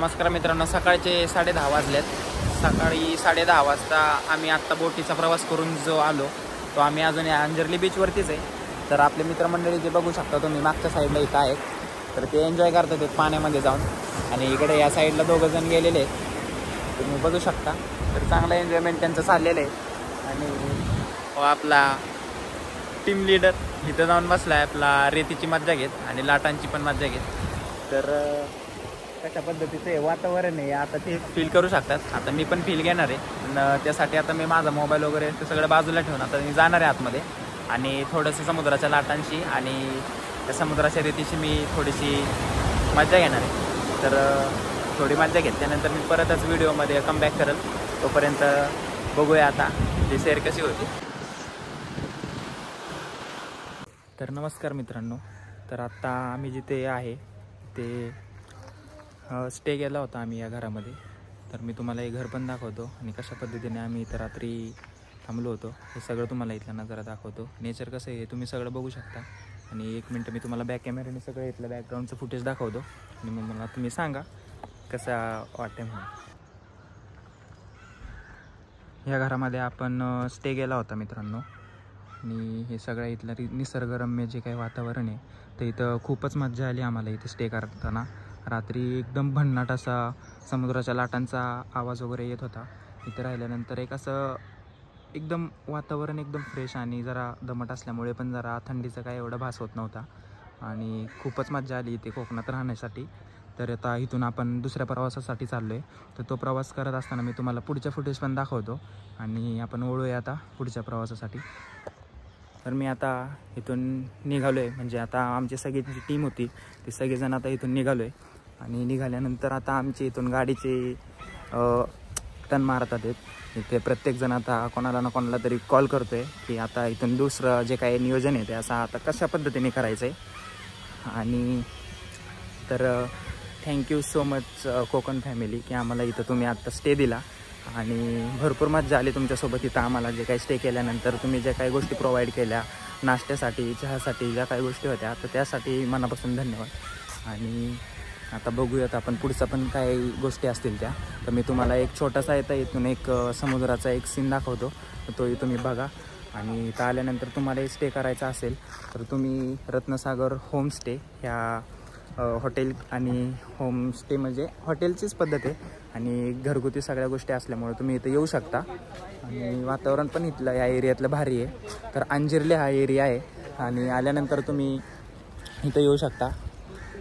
नमस्कार मित्रांनो, सकाळचे 10:30 वाजलेत। सकाळी 10:30 वाजता आम्ही आत्ता बोटीचा प्रवास करून जो आलो तो आम्ही अजून अंजर्ली बीचवरतीच आहे। तर आपले मित्रमंडळी जे बघू शकता तुम्ही मागच्या साईडला इथं आहेत, तर ते एन्जॉय करतात ते पाण्यामध्ये जाऊन। आणि इकडे या साईडला दोघं जण गेलेले आहेत, तुम्ही बघू शकता। तर चांगला एन्जॉयमेंट त्यांचं चाललेलं आहे। आणि आपला टीम लीडर इथं जाऊन बसला आहे, आपला रेतीची मज्जा घेत आणि लाटांची पण मज्जा घेत। तर कशा पद्धतीचं हे वातावरण आहे आता ते फील करू शकतात। आता मी पण फील घेणार आहे, पण त्यासाठी आता मी माझा मोबाईल वगैरे ते सगळं बाजूला ठेवून आता मी जाणार आहे आतमध्ये आणि थोडंसं समुद्राच्या लाटांशी आणि त्या समुद्राच्या रेतीशी मी थोडीशी मज्जा घेणार आहे। तर थोडी मज्जा घेतल्यानंतर मी परतच व्हिडिओमध्ये कमबॅक करेल। तोपर्यंत बघूया आता ती सैर कशी होती। तर नमस्कार मित्रांनो, तर आत्ता आम्ही जिथे आहे ते स्टे केला होता आम्ही या घरामध्ये। तर मी तुम्हाला हे घर पण दाखवतो आणि कशा पद्धतीने आम्ही इथं रात्री थांबलो होतो हे सगळं तुम्हाला इथलं नजारा दाखवतो। नेचर कसं आहे तुम्ही सगळं बघू शकता। आणि 1 मिनटं मी तुम्हाला बॅक कॅमेऱ्याने सगळं इथलं बॅकग्राऊंडचं फुटेज दाखवतो आणि मग मला तुम्ही सांगा कसा वाटते म्हणून। या घरामध्ये आपण स्टे केला होता मित्रांनो आणि हे सगळं इथलं निसर्गरम्य जे काही वातावरण आहे तर इथं खूपच मज्जा आली आम्हाला इथे स्टे करताना। रात्री एकदम भन्नाट असा समुद्राच्या लाटांचा आवाज वगैरे येत होता। इथे राहिल्यानंतर एक असं एकदम वातावरण एकदम फ्रेश आणि जरा दमट असल्यामुळे पण जरा थंडीचा काय एवढा भास होत नव्हता आणि खूपच मज्जा आली इथे कोकणात राहण्यासाठी। तर आता इथून आपण दुसऱ्या प्रवासासाठी चाललो आहे, तर तो प्रवास करत असताना मी तुम्हाला पुढच्या फुटेज पण दाखवतो आणि आपण वळूया आता पुढच्या प्रवासासाठी। तर मी आता इथून निघालो आहे, म्हणजे आता आमची सगळी जी टीम होती ती सगळेजण आता इथून निघालो आहे आणि निघाल्यानंतर आता आमची इथून गाडीचे टर्न मारतात आहेत। इथे प्रत्येकजण आता कोणाला ना कोणाला तरी कॉल करतो आहे की आता इथून दुसरं जे काही नियोजन आहे ते असं आता कशा पद्धतीने करायचं आहे। आणि तर thank you so much Konkan family की आम्हाला इथं तुम्ही आत्ता स्टे दिला आणि भरपूर मजा आली तुमच्यासोबत इथं। आम्हाला जे काही स्टे केल्यानंतर तुम्ही ज्या काही गोष्टी प्रोव्हाइड केल्या नाश्त्यासाठी चहासाठी ज्या काही गोष्टी होत्या तर त्यासाठी मनापासून धन्यवाद। आणि आता बघूयात आपण पुढचा पण काही गोष्टी असतील त्या, तर मी तुम्हाला एक छोटासा इथून एक समुद्राचा एक सीन दाखवतो, तर तोही तुम्ही बघा। आणि इथं आल्यानंतर तुम्हाला स्टे करायचा असेल तर तुम्ही रत्नसागर होमस्टे ह्या हॉटेल आणि होमस्टे म्हणजे हॉटेलचीच पद्धत आहे आणि घरगुती सगळ्या गोष्टी असल्यामुळे तुम्ही इथं येऊ शकता। आणि वातावरण पण इथलं या एरियातलं भारी आहे। तर अंजिर्ली हा एरिया आहे आणि आल्यानंतर तुम्ही इथं येऊ शकता।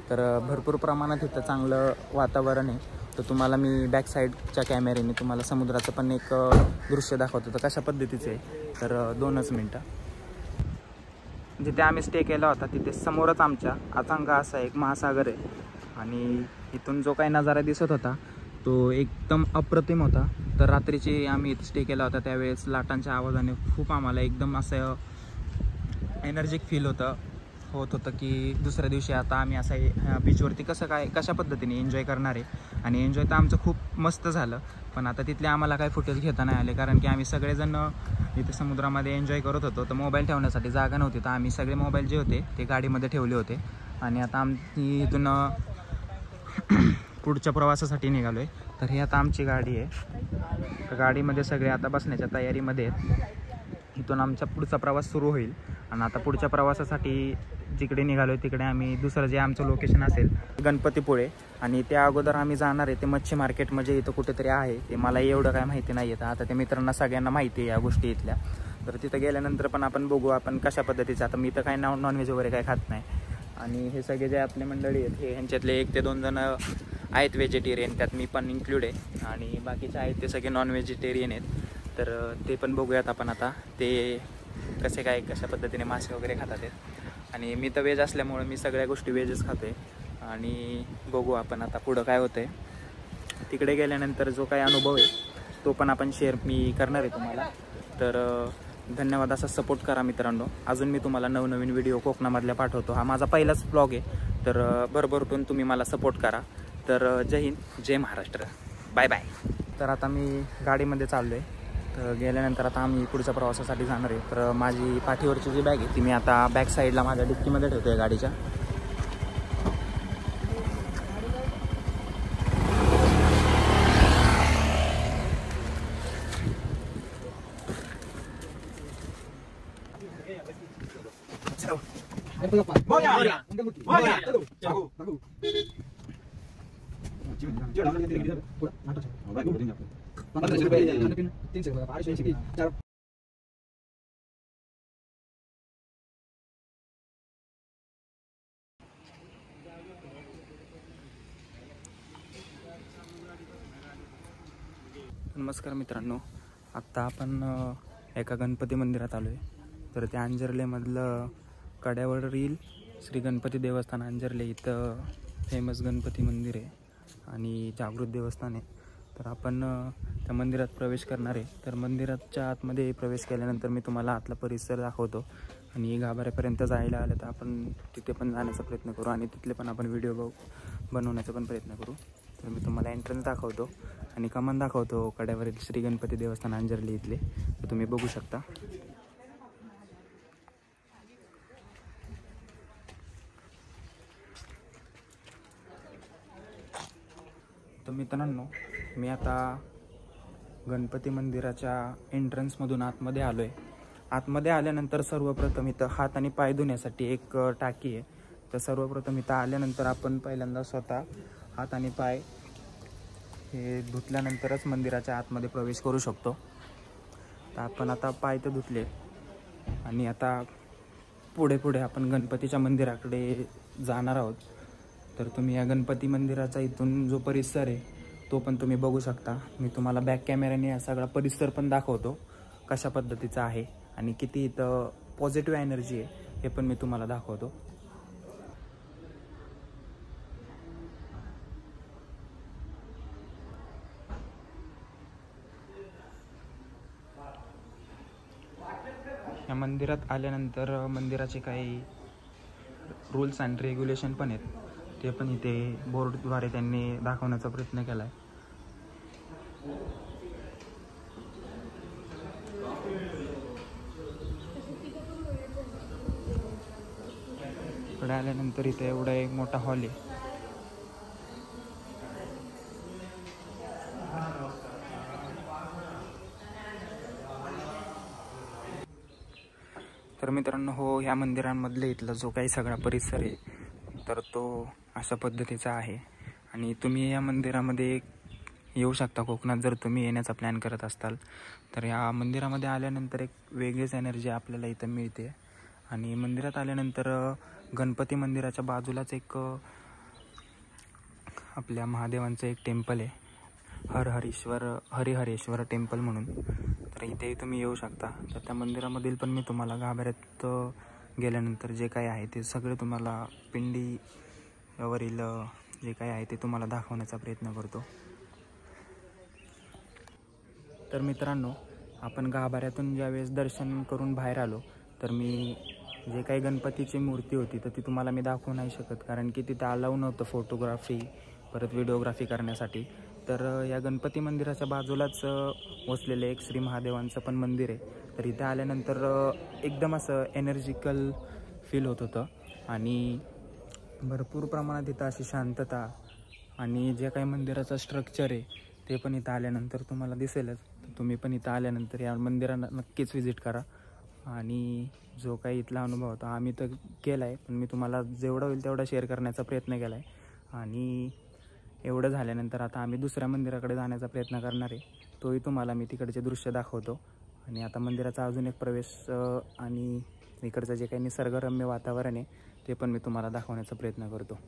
तर भरपूर प्रमाणात इथं चांगलं वातावरण आहे। तर तुम्हाला मी बॅक साईडच्या कॅमेऱ्याने तुम्हाला समुद्राचं पण एक दृश्य दाखवतो, तर कशा पद्धतीचं आहे। तर 2च मिनटं। जिथे आम्ही स्टे केला होता तिथे समोरच आमच्या अथांग असा एक महासागर आहे आणि इथून जो काही नजारा दिसत होता तो एकदम अप्रतिम होता। तर रात्रीची आम्ही इथे स्टे केला होता त्यावेळेस लाटांच्या आवाजाने खूप आम्हाला एकदम असं एनर्जिक फील होत होतं की दुसऱ्या दिवशी आता आम्ही असं बीचवरती कशा पद्धतीने एन्जॉय करणार आहे। आणि एन्जॉय तर आमचं खूप मस्त झालं, पण आता तिथले आम्हाला काही फुटेज घेता नाही आले कारण की आम्ही सगळेजण इथे समुद्रामध्ये एन्जॉय करत होतो। तर मोबाईल ठेवण्यासाठी जागा नव्हती, तर आम्ही सगळे मोबाईल जे होते ते गाडीमध्ये ठेवले होते आणि आता आम्ही इथून पुढच्या प्रवासासाठी निघालो आहे। तर ही आता आमची गाडी आहे, तर गाडीमध्ये सगळे आता बसण्याच्या तयारीमध्ये आहेत। इथून आमचा पुढचा प्रवास सुरू होईल आणि आता पुढच्या प्रवासासाठी जिकडे निघालो आहे तिकडे आम्ही दुसरं जे आमचं लोकेशन असेल गणपतीपुळे आणि त्या अगोदर आम्ही जाणार आहे ते मच्छी मार्केट म्हणजे इथं कुठेतरी आहे, ते मला एवढं काय माहिती नाही आहे। आता त्या मित्रांना सगळ्यांना माहिती आहे या गोष्टी इथल्या। तर तिथं गेल्यानंतर पण आपण बघू आपण कशा पद्धतीचं। आता मी तर काय नॉनव्हेज वगैरे काय खात नाही आणि हे सगळे जे आपले मंडळी आहेत हे ह्यांच्यातले 1 ते 2 जण आहेत व्हेजिटेरियन, त्यात मी पण इन्क्लूड आहे आणि बाकीचे आहेत ते सगळे नॉन व्हेजिटेरियन आहेत। तर ते पण बघूयात आपण आता ते कशा पद्धतीने मासे वगैरे खातात आहेत। आणि मी तर व्हेज असल्यामुळे मी सगळ्या गोष्टी व्हेजच खातो आहे आणि बघू आपण आता पुढं काय होतं आहे। तिकडे गेल्यानंतर जो काही अनुभव आहे तो पण आपण शेअर मी करणार आहे तुम्हाला। तर धन्यवाद, असा सपोर्ट करा मित्रांनो। अजून मी तुम्हाला नवनवीन व्हिडिओ कोकणामधल्या पाठवतो। हा माझा पहिलाच ब्लॉग आहे, तर भरभरून तुम्ही मला सपोर्ट करा। तर जय हिंद, जय महाराष्ट्र, बाय बाय। तर आता मी गाडीमध्ये चाललो आहे, तर गेल्यानंतर आता आम्ही पुढच्या प्रवासासाठी जाणार आहे। तर माझी पाठीवरची जी बॅग आहे ती मी आता बॅक साईडला माझ्या डिक्कीमध्ये ठेवतो आहे गाडीच्या। नमस्कार मित्रांनो, आत्ता आपण एका गणपती मंदिरात आलो आहे. तर त्या अंजर्लेमधलं कड्यावरील श्री गणपती देवस्थान अंजर्ले इथं फेमस गणपती मंदिर आहे आणि जागृत देवस्थान आहे. तर आपण त्या मंदिरात प्रवेश करणार आहे. तर मंदिराच्या आतमध्ये प्रवेश केल्यानंतर मी तुम्हाला आतला परिसर दाखवतो आणि गाभाऱ्यापर्यंत जायला आलं तर आपण तिथे पण जाण्याचा प्रयत्न करू आणि तिथले पण आपण व्हिडिओ बनवण्याचा पण प्रयत्न करू. तर मी तुम्हाला एंट्रन्स दाखवतो आणि कमान दाखवतो कड्यावरील श्री गणपती देवस्थान अंजर्ली इथले. तर तुम्ही बघू शकता. तर मित्रांनो, मी आता गणपती मंदिराच्या एंट्रन्समधून आतमध्ये आलो आहे. आतमध्ये आल्यानंतर सर्वप्रथम इथं हात आणि पाय धुण्यासाठी एक टाकी आहे. तर सर्वप्रथम इथं आल्यानंतर आपण पहिल्यांदा स्वतः हात आणि पाय हे धुतल्यानंतरच मंदिराच्या आतमध्ये प्रवेश करू शकतो. तर आपण आता पाय तर धुतले आणि आता पुढे आपण गणपतीच्या मंदिराकडे जाणार आहोत. तर तुम्ही या गणपती मंदिराचा इथून जो परिसर आहे तो पण तुम्ही बघू शकता. मी तुम्हाला बॅक कॅमेऱ्याने हा सगळा परिसर पण दाखवतो कशा पद्धतीचा आहे आणि किती इथं पॉझिटिव्ह एनर्जी आहे हे पण मी तुम्हाला दाखवतो. या मंदिरात आल्यानंतर मंदिराचे काही रूल्स अँड रेग्युलेशन पण आहेत, ते पण इथे बोर्डद्वारे त्यांनी दाखवण्याचा प्रयत्न केला आहे. इकडे आल्यानंतर इथे एवढा एक मोठा हॉल आहे. तर मित्रांनो, हो, ह्या मंदिरांमधले इथला जो काही सगळा परिसर आहे तर तो अशा पद्धतीचा आहे आणि तुम्ही या मंदिरामध्ये येऊ शकता. कोकणात जर तुम्ही येण्याचा प्लॅन करत असाल तर या मंदिरामध्ये आल्यानंतर एक वेगळीच एनर्जी आपल्याला इथं मिळते. आणि मंदिरात आल्यानंतर गणपती मंदिराच्या बाजूलाच एक आपल्या महादेवांचं एक टेम्पल आहे, हरिहरेश्वर टेम्पल म्हणून. तर इथे तुम्ही येऊ शकता. तर त्या मंदिरामधील पण मी तुम्हाला गाभाऱ्यात गेल्यानंतर जे काही आहे ते सगळे तुम्हाला पिंडीवरील जे काही आहे ते तुम्हाला दाखवण्याचा प्रयत्न करतो. तर मित्रांनो, आपण गाभाऱ्यातून ज्यावेळेस दर्शन करून बाहेर आलो तर मी जे काही गणपतीची मूर्ती होती तर ती तुम्हाला मी दाखवू नाही शकत, कारण की तिथं अलाऊ नव्हतं फोटोग्राफी परत व्हिडिओग्राफी करण्यासाठी. तर या गणपती मंदिराच्या बाजूलाच वसलेलं एक श्री महादेवांचं पण मंदिर आहे. तर इथं आल्यानंतर एकदम असं एनर्जिकल फील होत होतं आणि भरपूर प्रमाणात इथं अशी शांतता आणि जे काही मंदिराचं स्ट्रक्चर आहे ते पण इथं आल्यानंतर तुम्हाला दिसेलच. तर तुम्ही पण इथं आल्यानंतर या मंदिराला नक्कीच व्हिजिट करा. आणि जो काही इथला अनुभव होता आम्ही तर केला आहे, पण मी तुम्हाला जेवढा होईल तेवढा शेअर करण्याचा प्रयत्न केला आहे. आणि एवढं झाल्यानंतर आता आम्ही दुसऱ्या मंदिराकडे जाण्याचा प्रयत्न करणार आहे. तोही तुम्हाला मी तिकडचे दृश्य दाखवतो. आणि आता मंदिराचा अजून एक प्रवेश आणि इकडचं जे काही निसर्गरम्य वातावरण आहे ते पण मी तुम्हाला दाखवण्याचा प्रयत्न करतो.